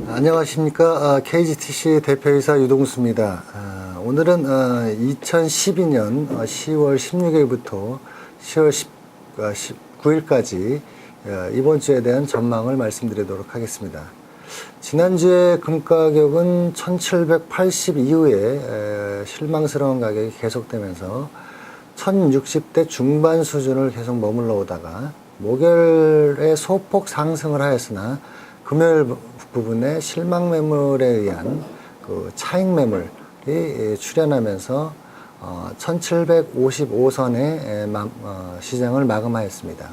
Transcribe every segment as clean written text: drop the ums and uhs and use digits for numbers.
안녕하십니까. KGTC 대표이사 유동수입니다. 오늘은 2012년 10월 16일부터 10월 19일까지 이번 주에 대한 전망을 말씀드리도록 하겠습니다. 지난주에 금 가격은 1780 이후에 실망스러운 가격이 계속되면서 1060대 중반 수준을 계속 머물러 오다가 목요일에 소폭 상승을 하였으나 금요일 부분에 실망 매물에 의한 그 차익 매물이 출현하면서 1755선에 시장을 마감하였습니다.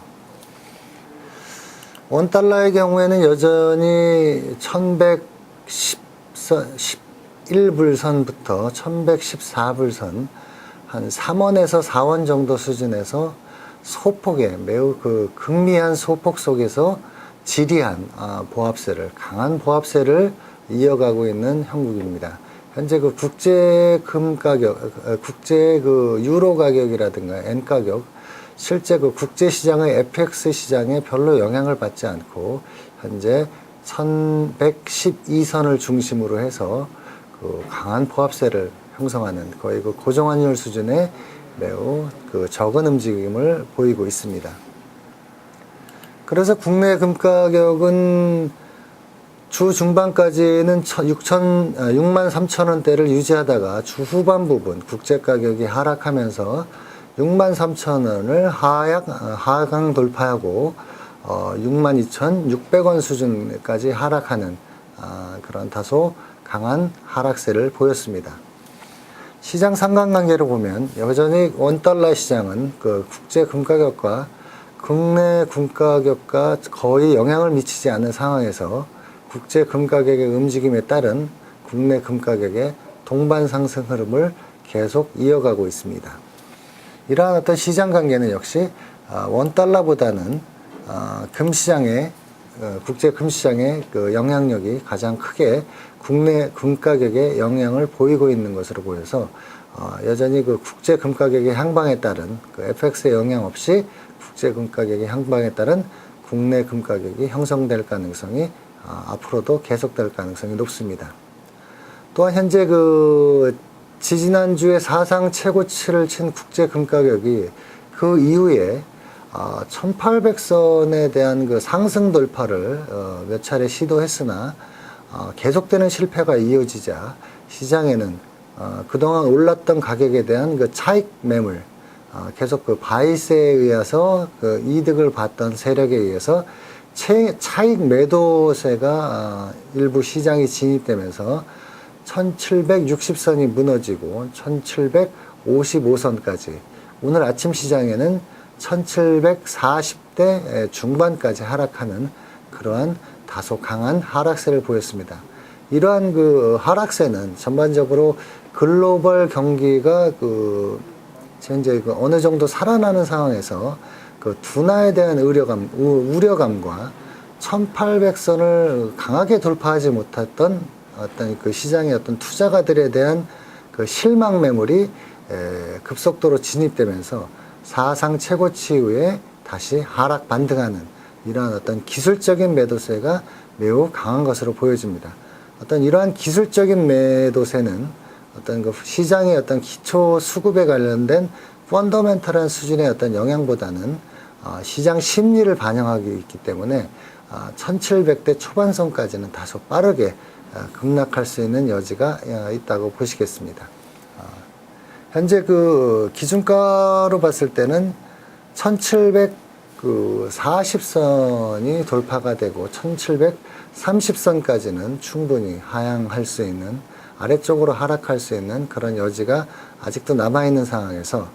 원달러의 경우에는 여전히 1111불선부터 1114불선 한 3원에서 4원 정도 수준에서 소폭의 매우 그 극미한 소폭 속에서 지리한 강한 보합세를 이어가고 있는 형국입니다. 현재 그 국제 금 가격, 국제 그 유로 가격이라든가 엔 가격, 실제 그 국제 시장의 FX 시장에 별로 영향을 받지 않고 현재 1112선을 중심으로 해서 그 강한 보합세를 형성하는 거의 그 고정환율 수준의 매우 그 적은 움직임을 보이고 있습니다. 그래서 국내 금 가격은 주 중반까지는 63,000원대를 유지하다가 주 후반 부분 국제 가격이 하락하면서 63,000원을 하강 돌파하고 62,600원 수준까지 하락하는 그런 다소 강한 하락세를 보였습니다. 시장 상관관계로 보면 여전히 원달러 시장은 그 국제 금 가격과 국내 금 가격과 거의 영향을 미치지 않는 상황에서 국제 금 가격의 움직임에 따른 국내 금 가격의 동반 상승 흐름을 계속 이어가고 있습니다. 이러한 어떤 시장 관계는 역시 원달러보다는 금시장의 국제 금시장의 그 영향력이 가장 크게 국내 금 가격에 영향을 보이고 있는 것으로 보여서 여전히 그 국제 금 가격의 향방에 따른 그 FX의 영향 없이 국제 금 가격의 향방에 따른 국내 금 가격이 형성될 가능성이 앞으로도 계속될 가능성이 높습니다. 또한 현재 그 지지난주에 사상 최고치를 친 국제 금 가격이 그 이후에 1800선에 대한 그 상승 돌파를 몇 차례 시도했으나 계속되는 실패가 이어지자 시장에는 그동안 올랐던 가격에 대한 그 차익 매물, 계속 그 바이세에 의해서 그 이득을 봤던 세력에 의해서 차익 매도세가 일부 시장에 진입되면서 1760선이 무너지고 1755선까지 오늘 아침 시장에는 1740대 중반까지 하락하는 그러한 다소 강한 하락세를 보였습니다. 이러한 그 하락세는 전반적으로 글로벌 경기가 그 현재 그 어느 정도 살아나는 상황에서 그 둔화에 대한 우려감과 1800선을 강하게 돌파하지 못했던 어떤 그 시장의 어떤 투자가들에 대한 그 실망 매물이 급속도로 진입되면서 사상 최고치 이후에 다시 하락 반등하는 이러한 어떤 기술적인 매도세가 매우 강한 것으로 보여집니다. 어떤 이러한 기술적인 매도세는 어떤 그 시장의 어떤 기초 수급에 관련된 펀더멘탈한 수준의 어떤 영향보다는 시장 심리를 반영하기 있기 때문에 1700대 초반선까지는 다소 빠르게 급락할 수 있는 여지가 있다고 보시겠습니다. 현재 그 기준가로 봤을 때는 1740선이 돌파가 되고 1730선까지는 충분히 하향할 수 있는 아래쪽으로 하락할 수 있는 그런 여지가 아직도 남아있는 상황에서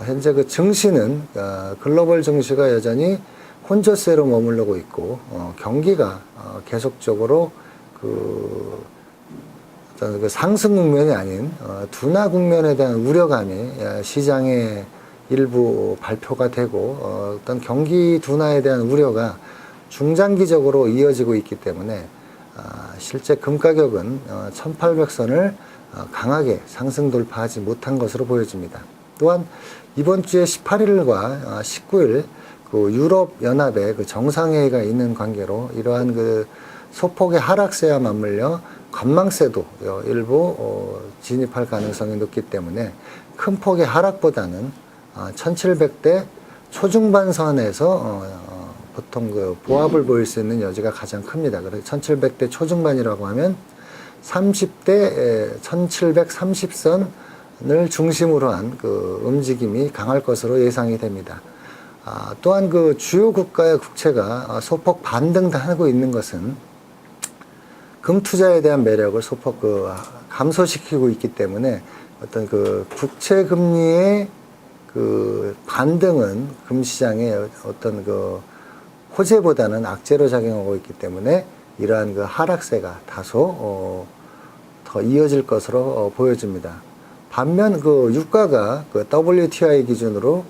현재 그 증시는 글로벌 증시가 여전히 혼조세로 머무르고 있고 경기가 계속적으로 어떤 그 상승 국면이 아닌 둔화 국면에 대한 우려감이 시장에 일부 발표가 되고 어떤 경기 둔화에 대한 우려가 중장기적으로 이어지고 있기 때문에 실제 금 가격은 1800선을 강하게 상승 돌파하지 못한 것으로 보여집니다. 또한 이번 주에 18일과 19일 그 유럽 연합의 그 정상회의가 있는 관계로 이러한 그 소폭의 하락세와 맞물려 건망세도 일부 진입할 가능성이 높기 때문에 큰 폭의 하락보다는 1700대 초중반 선에서 보통 그 보합을 보일 수 있는 여지가 가장 큽니다. 그래서 1700대 초중반이라고 하면 30대 1730선을 중심으로 한 그 움직임이 강할 것으로 예상이 됩니다. 또한 그 주요 국가의 국채가 소폭 반등하고 있는 것은 금 투자에 대한 매력을 소폭 감소시키고 있기 때문에 어떤 그 국채 금리의 그 반등은 금시장의 어떤 그 호재보다는 악재로 작용하고 있기 때문에 이러한 그 하락세가 다소 더 이어질 것으로 보여집니다. 반면 그 유가가 그 WTI 기준으로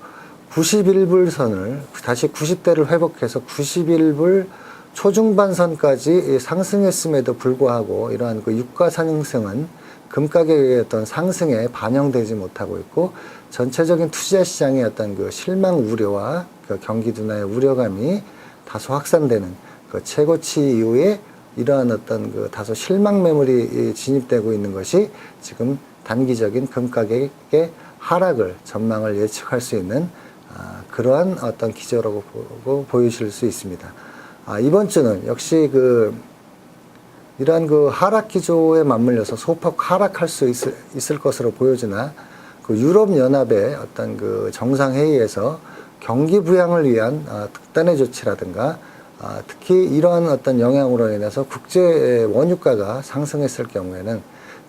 91불 선을 다시 90대를 회복해서 91불 초중반 선까지 상승했음에도 불구하고 이러한 그 유가 상승은 금 가격의 어떤 상승에 반영되지 못하고 있고 전체적인 투자 시장의 어떤 그 실망 우려와 그 경기 둔화의 우려감이 다소 확산되는 그 최고치 이후에 이러한 어떤 그 다소 실망 매물이 진입되고 있는 것이 지금 단기적인 금 가격의 하락을 전망을 예측할 수 있는 그러한 어떤 기조라고 보이실 수 있습니다. 이번 주는 역시 이러한 그 하락 기조에 맞물려서 소폭 하락할 수 있을 것으로 보여지나 그 유럽 연합의 어떤 그 정상 회의에서 경기 부양을 위한 특단의 조치라든가 특히 이러한 어떤 영향으로 인해서 국제 원유가가 상승했을 경우에는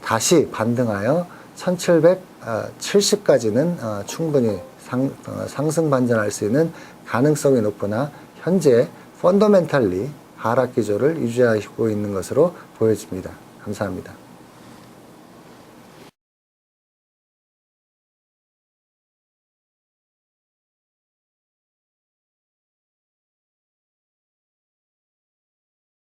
다시 반등하여 1770까지는 충분히 상승 반전할 수 있는 가능성이 높으나 현재 펀더멘탈리 하락 기조를 유지하고 있는 것으로 보여집니다. 감사합니다.